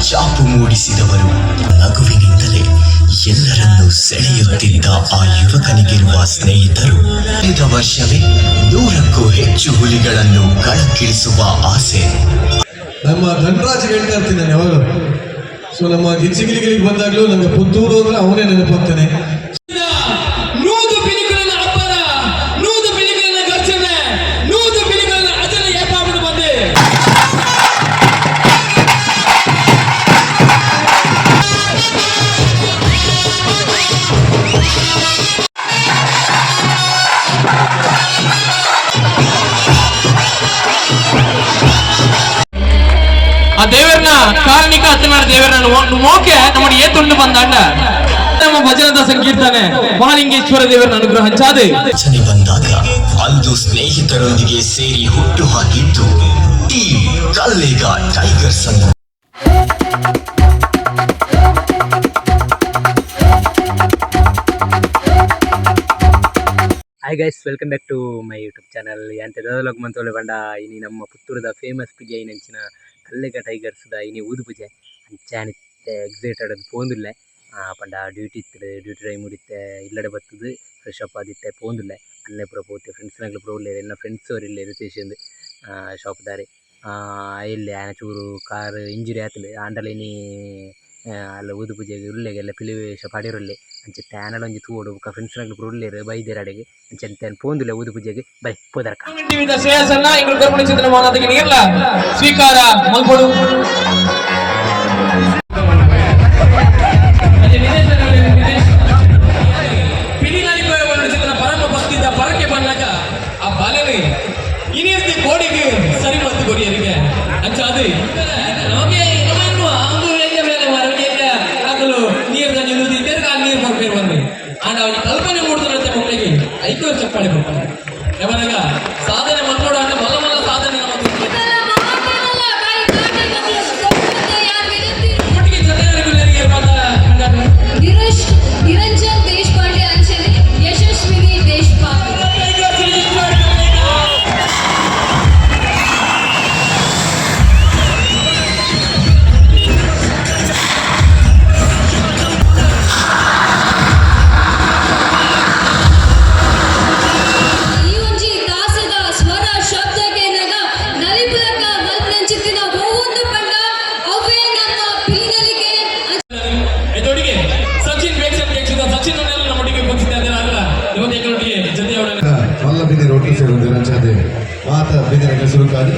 ಚಾಪು ಮೂಡಿಸಿದವರು. ನಗುವಿನಿಂದಲೇ ಎಲ್ಲರನ್ನೂ ಸೆಳೆಯುತ್ತಿದ್ದ ಆ ಯುವಕನಿಗಿರುವ ಸ್ನೇಹಿತರು ಕಳೆದ ವರ್ಷವೇ 100ಕ್ಕೂ ಹೆಚ್ಚು ಹುಲಿಗಳನ್ನು ಕಣಕ್ಕಿಳಿಸುವ ಆಸೆ. ನಮ್ಮ ಧನರಾಜ್ ಹೇಳ್ತಾ ಇರ್ತೀನಿ ನಾನು ಯಾವಾಗ. ಸೊ ನಮ್ಮ ಗಿಚ್ಚಿಗಿಲಿಗಳಿಗೆ ಬಂದಾಗಲೂ ನಮಗೆ ಪುತ್ತೂರು ಅಂದ್ರೆ ಅವನೇ ನೆನಪಾಗ್ತಾನೆ. ఆ దేవరన కారణిక అత్తనాడు దేవరన మోకే నమ్మడి ఏ తుండు ಬಂದಾಂಡ ನಮ್ಮ ಭಜನದ ಸಂಕೀರ್ತನೆ ಮಹಾಲಿಂಗೇಶ್ವರ ದೇವರನ ಅನುಗ್ರಹಿಂಚಾದೆ. ರಚನೆ ಬಂದಾಗ ಅಂದು ಸ್ನೇಹಿತರೊಂದಿಗೆ ಸೇರಿ ಹುಟ್ಟು ಹಾಕಿದ್ದು ಟೀಮ್ kallega ಟೈಗರ್ಸ್ ಅನ್ನು. Hi guys, welcome back to my YouTube channel. ಎಂತ ದೊಡ್ಡ ಮಂತೋಲೆ ಬಂಡ ಇನಿ ನಮ್ಮ ಪುತ್ತೂರದ ಫೇಮಸ್ ಪೂಜೆ ಇನ್ನಂಚಿನ kallega ಟೈಗರ್ಸ್ದ ಇನಿ ಊದು ಪೂಜೆ ಅಂಚಾನಿತ್ತೆ ಎಕ್ಸೈಟೆಡ್ ಅದು ಪೋಂದುಲ್ಲೆ ಪಂಡ ಡ್ಯೂಟಿ ಟೈಮ್ ಮುಡಿತ್ತೆ ಇಲ್ಲಡೆ ಬರ್ತದೆ ಫ್ರೆಶ್ ಅಪ್ ಆದಿತ್ತೆ ಪೋಂದುಲ್ಲೆ ಅನ್ನೆ ಪೂರ ಪೋತೆ ಫ್ರೆಂಡ್ಸ್ನಾಗ್ಲು ಪೂರ ಉಳ್ಳೇರು ಎಲ್ಲ ಫ್ರೆಂಡ್ಸ್ ಅವ್ರು ಇಲ್ಲೇ ರಿತೇಶಂದು ಶಾಪ್ ದಾರಿ ಇಲ್ಲಿ ಆನ ಚೂರು ಕಾರ್ ಇಂಜುರಿ ಆತಲೆ ಆಂಡಲೇನಿ ಅಲ್ಲ ಊದು ಪೂಜೆಗೆ ಉಳ್ಳೆಗೆಲ್ಲ ಪಿಲಿವೇಶ ಪಾಡಿರೊಲ್ಲೆ ಅಂಚೆ ಆನಡ ಒಂಜಿ ತೂಡು ಫ್ರೆಂಡ್ಸ್ನಾಗ್ಲು ಪೂರ ಉಳ್ಳೇರು ಬೈದೇರಾಡೆಗೆ ಅಂಚೆ ಅಂತ ಪೋಂದುಲ್ಲೆ ಊದು ಪೂಜೆಗೆ ಬೈ ಪೋದರ್ಕ ಸ್ವೀಕಾರ ಮಲ್ಪಡು ಪರಕೆ ಬಂದಾಗ ಆ ಬಾಲೆನೆ ಇನಿಯಸ್ತಿ ಕೋಡಿಗೆ ಸರಿ ಮತ್ತು ಕೊರಿಯರಿಗೆ ಅಂಚ ಅದು ನಮಗೆ ಆಗಲು ನೀರು ನಿಲ್ಲುವುದು ಇದ್ದರೆ ಆ ನೀರು ಬರ್ಬೇಕು ಬಂದ್ರಿ ಆಂಡ ಅವನಿಗೆ ಕಲ್ಪನೆ ಮೂಡಿದ್ರಂತೆ ಮಕ್ಕಳಿಗೆ 5 ವರ್ಷ ಚಪ್ಪಾಳೆ ಬರ್ತಾನೆ ಯಾವಾಗ ಸಾಧನೆ ಮಕ್ಕಳು ಅಂದ್ರೆ ಮಲ್ಲ ಮಲ್ಲ ಸಾಧನೆ ನಮ್ಮ रोटी से चाहते माता बिना शुरू कर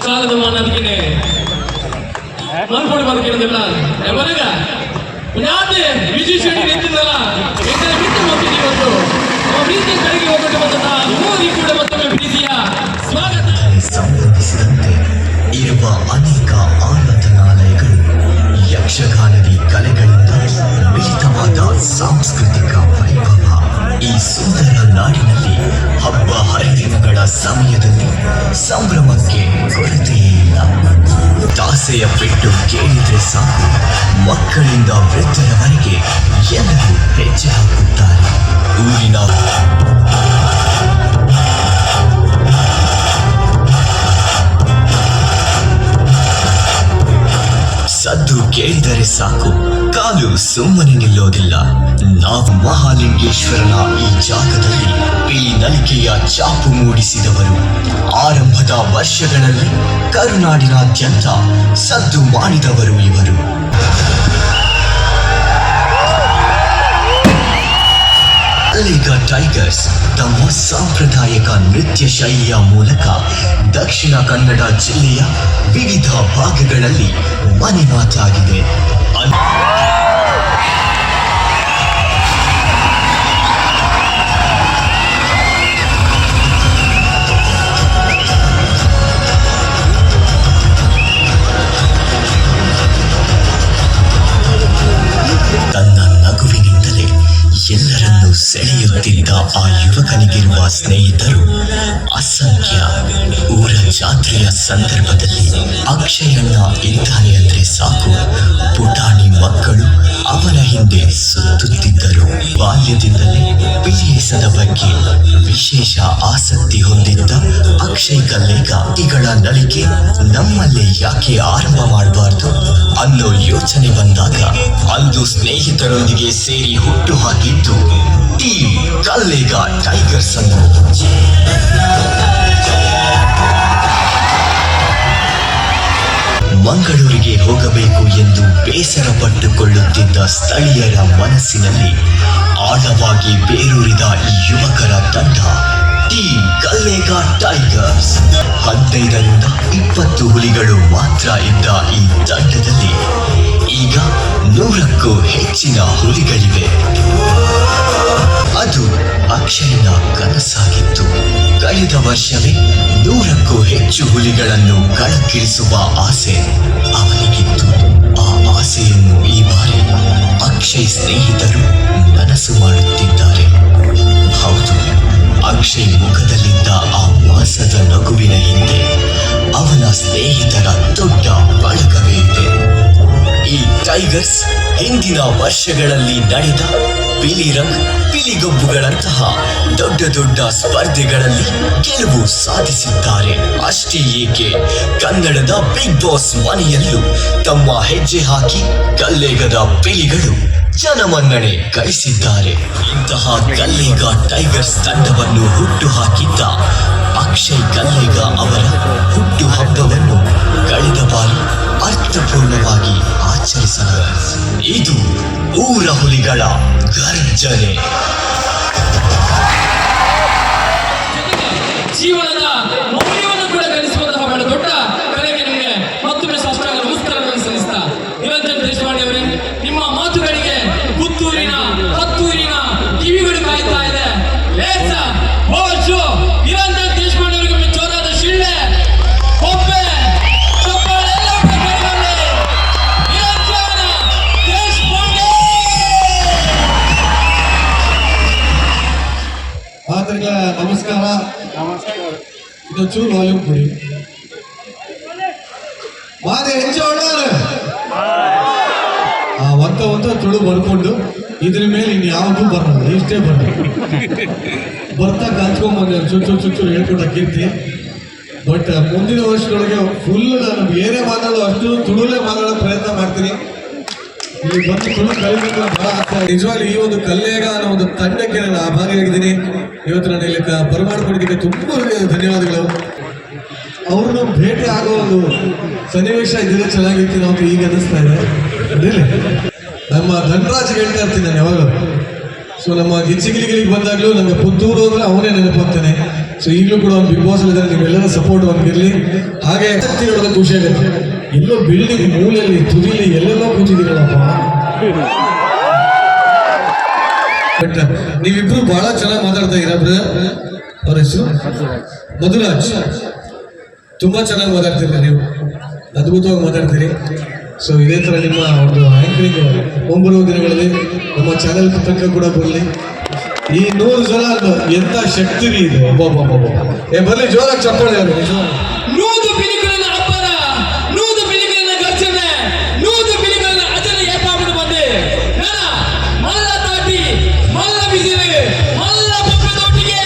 ಸಾಲದ ಮಾನದಿಗೆ ಮಲ್ಪೊಡು ಬದುಕಿರೋದಿಲ್ಲ ಯಾವಾಗ ಯಾಕೆ ವಿಜಯ್ ಶೆಟ್ಟಿ ನಿಂತಿದ್ದಲ್ಲ ಇದರ ಬಿಟ್ಟು ಮತ್ತಿಗೆ ಬಂದು ಪ್ರೀತಿ ಕಡೆಗೆ ಹೋಗ್ಬಿಟ್ಟು ಬಂದಂತ ಮೋದಿ ಕೂಡ ಮತ್ತೊಮ್ಮೆ ಪ್ರೀತಿಯ ಸ್ವಾಗತ. ಸಂಬಂಧಿಸಿದಂತೆ ಇರುವ ಅನೇಕ ಆರಾಧನಾಲಯಗಳು ಯಕ್ಷಗಾನದಿ ಕಲೆಗಳಿಂದ ಮಿಳಿತವಾದ ಸಾಂಸ್ಕೃತಿಕ ವೈಭವ. ಈ ಸುಂದರ ನಾಡಿನಲ್ಲಿ ಹಬ್ಬ ಹರಿದಿನಗಳ ಸಮಯದಲ್ಲಿ ಸಂಭ್ರಮಕ್ಕೆ ಕೊರತೆಯೇ ಇಲ್ಲ. ತಾಸೆಯ ಪೆಟ್ಟು ಕೇಳಿದ್ರೆ ಸಾಕು, ಮಕ್ಕಳಿಂದ ವೃದ್ಧರವರೆಗೆ ಎಲ್ಲರೂ ಹೆಜ್ಜೆ ಹಾಕುತ್ತಾರೆ. ಊರಿನ ಸದ್ದು ಕೇಳಿದರೆ ಸಾಕು, ಕಾಲು ಸುಮ್ಮನೆ ನಿಲ್ಲೋದಿಲ್ಲ. ನಾವು ಮಹಾಲಿಂಗೇಶ್ವರನ ಈ ಜಾಗದಲ್ಲಿ ಪಿಲಿ ನಲಿಕೆಯ ಚಾಪು ಮೂಡಿಸಿದವರು. ಆರಂಭದ ವರ್ಷಗಳಲ್ಲಿ ಕರುನಾಡಿನಾದ್ಯಂತ ಸದ್ದು ಮಾಡಿದವರು ಇವರು. ಕಲ್ಲೇಗ ಟೈಗರ್ಸ್ ತಮ್ಮ ಸಾಂಪ್ರದಾಯಿಕ ನೃತ್ಯ ಶೈಲಿಯ ಮೂಲಕ ದಕ್ಷಿಣ ಕನ್ನಡ ಜಿಲ್ಲೆಯ ವಿವಿಧ ಭಾಗಗಳಲ್ಲಿ ಮನೆ ಮಾತಾಗಿದೆ. ತನ್ನ ನಗುವಿನಿಂದಲೇ ಎಲ್ಲರನ್ನೂ ಸೆಳೆಯುತ್ತಿದ್ದ ಆ ಯುವಕನಿಗಿರುವ ಸ್ನೇಹಿತರು ಅಸಂಖ್ಯ. ಊರ ಜಾತ್ರೆಯ ಸಂದರ್ಭದಲ್ಲಿ ಅಕ್ಷಯಣ್ಣ ಇದ್ದಾನೆ ಅಂದ್ರೆ ಸಾಕು, ಪುಟಾಣಿ ಮಕ್ಕಳು ಅವನ ಹಿಂದೆ ಸುತ್ತುತ್ತಿದ್ದರು. ಬಾಲ್ಯದಿಂದಲೇ ಪಿಲಿಯೇಸದ ಬಗ್ಗೆ ವಿಶೇಷ ಆಸಕ್ತಿ ಹೊಂದಿದ್ದ ಅಕ್ಷಯ್ ಕಲ್ಲೇಗ ಈಗಳ ನಳಿಕೆ ನಮ್ಮಲ್ಲೇ ಯಾಕೆ ಆರಂಭ ಮಾಡಬಾರ್ದು ಅನ್ನೋ ಯೋಚನೆ ಬಂದಾಗ ಅಂದು ಸ್ನೇಹಿತರೊಂದಿಗೆ ಸೇರಿ ಹುಟ್ಟು ಹಾಕಿದ್ದು ಟೀಮ್ ಕಲ್ಲೇಗ ಟೈಗರ್ಸ್ ಅನ್ನು. ಮಂಗಳೂರಿಗೆ ಹೋಗಬೇಕು ಎಂದು ಬೇಸರ ಪಟ್ಟುಕೊಳ್ಳುತ್ತಿದ್ದ ಸ್ಥಳೀಯರ ಮನಸ್ಸಿನಲ್ಲಿ ಆಳವಾಗಿ ಬೇರೂರಿದ ಈ ಯುವಕರ ತಂಡ ಟೀಮ್ ಕಲ್ಲೇಗ ಟೈಗರ್ಸ್. 15ರಿಂದ 20 ಹುಲಿಗಳು ಮಾತ್ರ ಇದ್ದ ಈ ತಂಡದಲ್ಲಿ ಈಗ 100ಕ್ಕೂ ಹೆಚ್ಚಿನ ಹುಲಿಗಳಿವೆ. ಅದು ಅಕ್ಷಯನ ಕನಸಾಗಿತ್ತು. ಕಳೆದ ವರ್ಷವೇ 100ಕ್ಕೂ ಹೆಚ್ಚು ಹುಲಿಗಳನ್ನು ಕಣಕ್ಕಿಳಿಸುವ ಆಸೆ ಅವನಿಗಿತ್ತು. ಆ ಆಸೆಯನ್ನು ಈ ಬಾರಿ ಅಕ್ಷಯ್ ಸ್ನೇಹಿತರು ನನಸು ಮಾಡುತ್ತಿದ್ದಾರೆ. ಹೌದು, ಅಕ್ಷಯ್ ಮುಖದಲ್ಲಿದ್ದ ಆ ಮಾಸದ ನಗುವಿನ ಹಿಂದೆ ಅವನ ಸ್ನೇಹಿತರ ದೊಡ್ಡ ಬಳಗವೇ ಇದೆ. ಈ ಟೈಗರ್ಸ್ ಹಿಂದಿನ ವರ್ಷಗಳಲ್ಲಿ ನಡೆದ ಪಿಲಿರಂಗ್, ಪಿಲಿಗೊಬ್ಬುಗಳಂತಹ ದೊಡ್ಡ ದೊಡ್ಡ ಸ್ಪರ್ಧೆಗಳಲ್ಲಿ ಗೆಲುವು ಸಾಧಿಸಿದ್ದಾರೆ. ಅಷ್ಟೇ ಏಕೆ, ಕನ್ನಡದ ಬಿಗ್ ಬಾಸ್ ಮನೆಯಲ್ಲೂ ತಮ್ಮ ಹೆಜ್ಜೆ ಹಾಕಿ ಕಲ್ಲೇಗದ ಪಿಲಿಗಳು ಜನಮನ್ನಣೆ ಗಳಿಸಿದ್ದಾರೆ. ಇಂತಹ ಕಲ್ಲೇಗ ಟೈಗರ್ಸ್ ತಂಡವನ್ನು ಹುಟ್ಟು ಹಾಕಿದ್ದ ಅಕ್ಷಯ್ ಕಲ್ಲೇಗ ಅವರ ಹುಟ್ಟು ಹಬ್ಬವನ್ನು ಕಳೆದ ಬಾರಿ ಅರ್ಥಪೂರ್ಣವಾಗಿ ಆಚರಿಸಲಾಯಿತು. ಇದು ಊರ ಹುಲಿಗಳ ಗರ್ಜನೆ. ಜೀವನದ ಮೌಲ್ಯವನ್ನು ಕೂಡ ಕಲಿಸುವಂತಹ ಬಹಳ ದೊಡ್ಡ ಕಲೆಗೆ ನಿಮಗೆ ಮತ್ತೊಮ್ಮೆ ಸಾಷ್ಟಾಂಗ ನಮಸ್ಕಾರಗಳನ್ನು ಸಲ್ಲಿಸ್ತಾ, ನಿರಂಜನ್ ದೇಶಪಾಂಡೆ ಅವರೇ, ನಿಮ್ಮ ಮಾತುಗಳಿಗೆ ಪುತ್ತೂರಿನ ಹತ್ತೂರಿನ ಕಿವಿಗಳು ಕಾಯ್ತಾ ಇದೆ. ನಿರಂಜನ್ ದೇಶಪಾಂಡೆ ಅವರಿಗೆ ಜೋರಾದ ಶಿಳ್ಳೆ, ಒಬ್ಬೆ ಚಪ್ಪಾಳೆ ಎಲ್ಲ ಕೈಗೊಂಡೆ. ನಿರಂಜನ್ ದೇಶಪಾಂಡೆ. ಮಾತೃಗಳ ನಮಸ್ಕಾರ. ಇದು ಚೂರು ವಾಲ್ಯೂಮ್ ಕೊಡಿ. ಮಾದೆ ಹೆಚ್ಚೋಣ ಒಂದು ತುಳು ಬರ್ಕೊಂಡು ಇದ್ರ ಮೇಲೆ ಇನ್ನು ಯಾವುದು ಬರಲ್ಲ, ಇಷ್ಟೇ ಬರಲ್ಲ. ಬರ್ತಾ ಕಲ್ತ್ಕೊಂಡ್ಬಂದೆ ಚುಚ್ಚು ಹೇಳ್ಕೊಟ್ಟ ಕೀರ್ತಿ. ಬಟ್ ಮುಂದಿನ ವರ್ಷದೊಳಗೆ ಫುಲ್ ನಾನು ಬೇರೆ ಮಾತಾಡೋ ಅಷ್ಟು ತುಳುಲೇ ಮಾತಾಡೋ ಪ್ರಯತ್ನ ಮಾಡ್ತೀನಿ. ಇಲ್ಲಿ ಬಂದು ತುಳು ಕಲಿಬೇಕು ಅಂತ ಬಹಳ ಆಸೆ. ನಿಜವಾಗ್ಲೂ ಈ ಒಂದು ಕಲ್ಲೇಗ ಅನ್ನೋ ಒಂದು ತಂಡಕ್ಕೆ ನಾನು ಆಭಾರಿಯಾಗಿದ್ದೀನಿ. ಇವತ್ತು ನಾನು ಇಲ್ಲಿ ಬರಮಾಡ್ಕೊಂಡಿದ್ದಕ್ಕೆ ತುಂಬ ಧನ್ಯವಾದಗಳು. ಅವ್ರನ್ನು ಭೇಟಿ ಆಗೋ ಒಂದು ಸನ್ನಿವೇಶ ಇದ್ರೆ ಚೆನ್ನಾಗಿತ್ತು ನಾವು ಈಗ ಅನ್ನಿಸ್ತಾ ಇದೆ. ಅದಿಲ್ಲ, ನಮ್ಮ ಧನರಾಜ್ ಹೇಳ್ತಾ ಇರ್ತೀನಿ ನಾನು ಯಾವಾಗ. ಸೊ ನಮ್ಮ ಗಿಚ್ಚಿಗಿಲಿಗಿಲಿಗೆ ಬಂದಾಗಲೂ ನನಗೆ ಪುತ್ತೂರು ಅಂದ್ರೆ ಅವನೇ ನೆನಪಾಗ್ತಾನೆ. ಸೊ ಈಗಲೂ ಕೂಡ ಒಂದು ಬಿಗ್ ಬಾಸ್ ಇದ್ದಾರೆ, ನೀವೆಲ್ಲರ ಸಪೋರ್ಟ್ ಅವ್ನಿಗಿರಲಿ. ಹಾಗೆ ಆಸಕ್ತಿ ನೋಡೋದು ಖುಷಿ ಆಗುತ್ತೆ. ಎಲ್ಲೋ ಬಿಲ್ಡಿಂಗ್ ಮೂಲೆಯಲ್ಲಿ ತುದಿಲಿ ಎಲ್ಲೆಲ್ಲೋ ಕೂತಿದ್ದೀರಲ್ಲಪ್ಪ. ಬಟ್ ನೀವಿಬ್ರು ಬಹಳ ಚೆನ್ನಾಗಿ ಮಾತಾಡ್ತಾ ಇದ್ದೀರಾ ಬ್ರದರ್. ಅವ್ರ ಹೆಸರು ಮಧುರಾಜ್. ತುಂಬಾ ಚೆನ್ನಾಗಿ ಮಾತಾಡ್ತೀರಿ ನೀವು, ಅದ್ಭುತವಾಗಿ ಮಾತಾಡ್ತೀರಿ. ಸೊ ಇದೇ ತರ ನಿಮ್ಮ ಒಂದು ಆಂಕರಿಂಗ್ ಮುಂಬರುವ ದಿನಗಳಲ್ಲಿ ನಮ್ಮ ಚಾನೆಲ್ ತನಕ ಕೂಡ ಬರಲಿ. ಈ 100 ಜನ ಎಂತ ಶಕ್ತಿ ಇದು. ಬರ್ಲಿ ಜೋರಾಗಿ ಚಪ್ಪಾಳೆ. ನೂದು ಪಿಲಿಗಳನ್ನ ಅಬ್ಬರ, ನೂದು ಪಿಲಿಗಳನ್ನ ಗರ್ಜನೆ, ನೂದು ಪಿಲಿಗಳನ್ನ ಅಜನ ಏಪಾಬಿಡು ಬಂದೆ. ನನ ಮಲ್ಲ ತಾಟಿ ಮಲ್ಲ ಬಿಸಿರೆ ಮಲ್ಲ ಪಪ್ಪದೊಟ್ಟಿಗೆ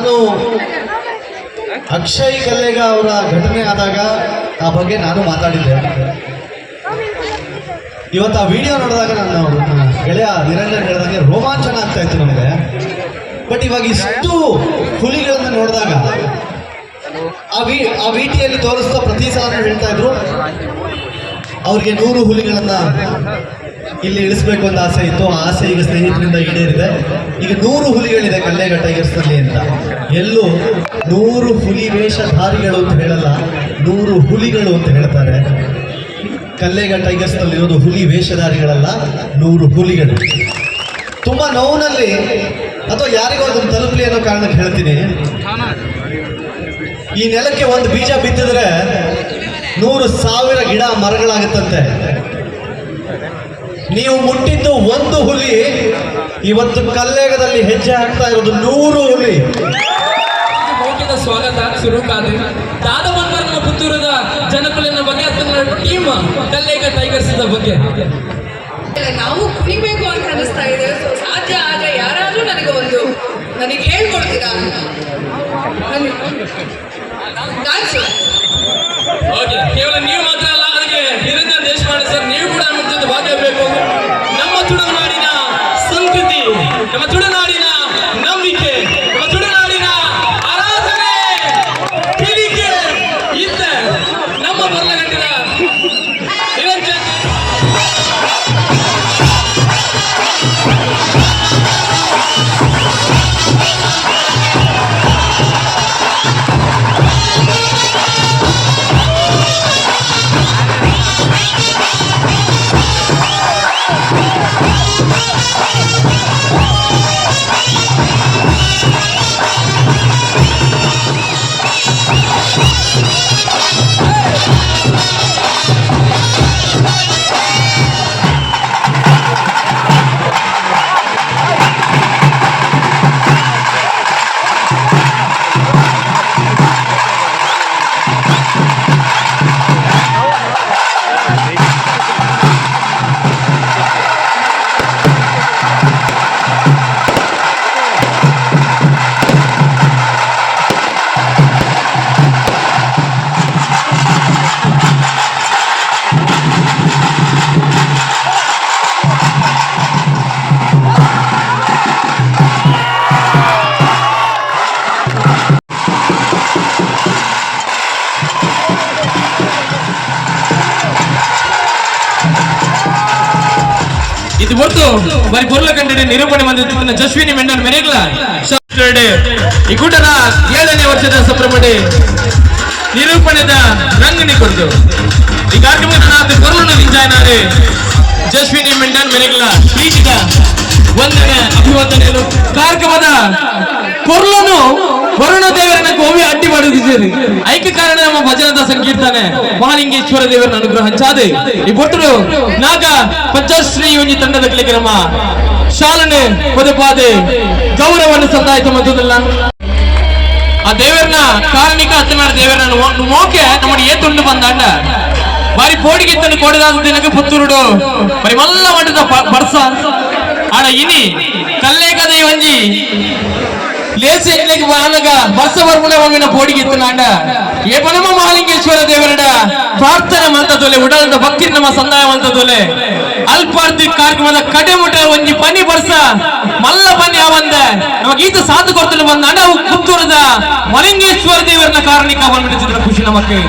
ನಾನು ಅಕ್ಷಯ್ ಕಲ್ಲೇಗ ಅವರ ಘಟನೆ ಆದಾಗ ಆ ಬಗ್ಗೆ ನಾನು ಮಾತಾಡಿದ್ದೆ. ಇವತ್ತು ಆ ವಿಡಿಯೋ ನೋಡಿದಾಗ ನನ್ನ ಗೆಳೆಯ ನಿರಂಜನ್ ಹೇಳಿದಾಗೆ ರೋಮಾಂಚನ ಆಗ್ತಾ ಇತ್ತು ನಮಗೆ. ಬಟ್ ಇವಾಗ ಇಷ್ಟು ಹುಲಿಗಳನ್ನ ನೋಡಿದಾಗ ಆ ವಿಟಿಯಲ್ಲಿ ತೋರಿಸ್ತಾ ಪ್ರತಿ ಸಲ ಹೇಳ್ತಾ ಇದ್ರು ಅವ್ರಿಗೆ 100 ಹುಲಿಗಳನ್ನ ಇಲ್ಲಿ ಇಳಿಸ್ಬೇಕು ಅಂತ ಆಸೆ ಇತ್ತು. ಆ ಆಸೆ ಈಗ ಸ್ನೇಹಿತರಿಂದ ಈಡೇರಿದೆ. ಈಗ 100 ಹುಲಿಗಳಿದೆ ಕಲ್ಲೇಗ ಟೈಗರ್ಸ್ ನಲ್ಲಿ ಅಂತ. ಎಲ್ಲೂ 100 ಹುಲಿ ವೇಷಧಾರಿಗಳು ಅಂತ ಹೇಳಲ್ಲ, 100 ಹುಲಿಗಳು ಅಂತ ಹೇಳ್ತಾರೆ. ಕಲ್ಲೇಗ ಟೈಗರ್ಸ್ ನಲ್ಲಿ ಇರೋದು ಹುಲಿ ವೇಷಧಾರಿಗಳಲ್ಲ, 100 ಹುಲಿಗಳು. ತುಂಬಾ ನೋವಿನಲ್ಲಿ ಅಥವಾ ಯಾರಿಗೋ ಅದನ್ನು ತಲುಪಲಿ ಅನ್ನೋ ಕಾರಣಕ್ಕೆ ಹೇಳ್ತೀನಿ, ಈ ನೆಲಕ್ಕೆ ಒಂದು ಬೀಜ ಬಿತ್ತಿದ್ರೆ 100,000 ಗಿಡ ಮರಗಳಾಗುತ್ತಂತೆ. ನೀವು ಮುಟ್ಟಿದ್ದು 1 ಹುಲಿ, ಇವತ್ತು ಕಲ್ಲೇಗದಲ್ಲಿ ಹೆಜ್ಜೆ ಹಾಕ್ತಾ ಇರೋದು 100 ಹುಲಿ. ಮೌಖಿಕ ಸ್ವಾಗತ ಶುರುಕಾದ್ರೆ ದಾದ ಬಂಗಾರ ನಮ್ಮ ಪುತ್ತೂರದ ಜನಕುಲಿನ ಬಗ್ಗೆ ಅದನ್ನ ಟೀಮ್ ಕಲ್ಲೇಗ ಟೈಗರ್ಸ್ ಬಗ್ಗೆ ನಾವು ಕುಣಿಬೇಕು ಅಂತ ಅನಿಸ್ತಾ ಇದೆ. ಸಾಧ್ಯ ಆದ್ರೆ ಯಾರಾದ್ರೂ ನನಗೆ ಹೇಳ್ಕೊಡ್ತೀರಾ? ಕೇವಲ ನೀವು ಮಾತ್ರ ಅಲ್ಲ, ಅದಕ್ಕೆ ನಿರಂಜನ್ ದೇಶಪಾಂಡೆ ಸರ್ ನೀವು ಕೂಡ ನಮ್ಮ ಜೊತೆ ಭಾಗವಹಿಸಬೇಕು. ನಮ್ಮ ತುಳುನಾಡಿನ ಸಂಸ್ಕೃತಿ, ನಮ್ಮ ತುಳುನಾಡಿನ ನಂಬಿಕೆ, ನಮ್ಮ ತುಳುನಾಡಿನ ಆರಾಧನೆ ಪೀಳಿಗೆ ಇದ್ದ ನಮ್ಮ ಬರ್ಲಗಟ್ಟಿನ ನಿರಂಜನ್ ಇದು ಹೊರತು ಬರೀ ಬೊರ್ಲ ಕಂಡಿದೆ ನಿರೂಪಣೆ ಬಂದಿದ್ದು ಜಸ್ವಿನಿ ಮೆಂಡನ್ ಮೆರೆಗ್ಲ ಈ ಕೂಟದ 7ನೇ ವರ್ಷದ ಸಂಭ್ರಮಣೆ ನಿರೂಪಣೆದ ರಂಗನಿ ಕೊಡ್ತು. ಈ ಕಾರ್ಯಕ್ರಮದ ಬೊರ್ಲನ್ನು ನಿಂಜಾಯನಾರೆ ಜಸ್ವಿನಿ ಮೆಂಡನ್ ಮೆರೆಗ್ಲ ಪ್ರೀತಿಗ ವಂದನೆ ಅಭಿವಂದನೆಗಳು. ಕಾರ್ಯಕ್ರಮದ ಕೊರ್ಲನು ವರುಣ ದೇವರನ್ನ ಕೋವಿ ಅಡ್ಡಿ ಮಾಡುತ್ತಿದ್ದೇನೆ. ಐಕ್ಯ ಕಾರಣ ನಮ್ಮ ಭಜನದ ಸಂಕೀರ್ತನೆ ಮಹಾಲಿಂಗೇಶ್ವರ ದೇವರ ಅನುಗ್ರಹ ಹಂಚಾದೆ ಈ ಬೊಟ್ಟರು ನಾಗ ಪಂಚಶ್ರೀ ಯೋಜಿ ತಂಡದ ಗಳಿಗೆ ನಮ್ಮ ಶಾಲನೆ ಪದಪಾದೆ ಗೌರವವನ್ನು ಸಂದಾಯಿತ ಮಧ್ಯದಲ್ಲ ಆ ದೇವರನ್ನ ಕಾರಣಿಕ ಹತ್ತನಾಡ ದೇವರನ್ನ ಮೋಕೆ ನಮ್ಮಡಿ ಏತುಂಡು ಬಂದಾಂಡ ಬಾರಿ ಪೋಡಿಗೆ ತನ್ನ ಕೊಡದಾದ ದಿನಕ್ಕೆ ಪುತ್ತೂರುಡು ಬರಿ ಮಲ್ಲ ಮಟ್ಟದ ಬರ್ಸ ಆಡ ಇನಿ ಕಲ್ಲೇಗದ ಒಂಜಿ ಲೇಸಿ ಬಾನಗ ಬರ್ಸ ಬರ್ಮುನೆ ಒಮ್ಮಿನ ಪೋಡಿಗೆ ಇತ್ತನಾಂಡ ಏ ಪನಮ ಮಹಾಲಿಂಗೇಶ್ವರ ದೇವರಡ ಪ್ರಾರ್ಥನೆ ಮಂತದೊಲೆ ಉಡಲದ ಭಕ್ತಿ ನಮ್ಮ ಸಂದಾಯ ಮಂತದೊಲೆ ಅಲ್ಪಾರ್ತಿ ಕಾರ್ಯಕ್ರಮದ ಕಡೆ ಮುಟ ಒಂಜಿ ಪನಿ ಬರ್ಸ ಮಲ್ಲ ಪನಿ ಅವಂದ ನಮಗೆ ಈತ ಸಾಧು ಕೊಡ್ತಲು ಬಂದ ಅಣ್ಣ ಪುತ್ತೂರದ ಮಹಾಲಿಂಗೇಶ್ವರ ದೇವರನ್ನ ಕಾರಣಿಕ ಬಂದ್ಬಿಟ್ಟಿದ್ರ ಖುಷಿ ನಮಕ್ಕೆ.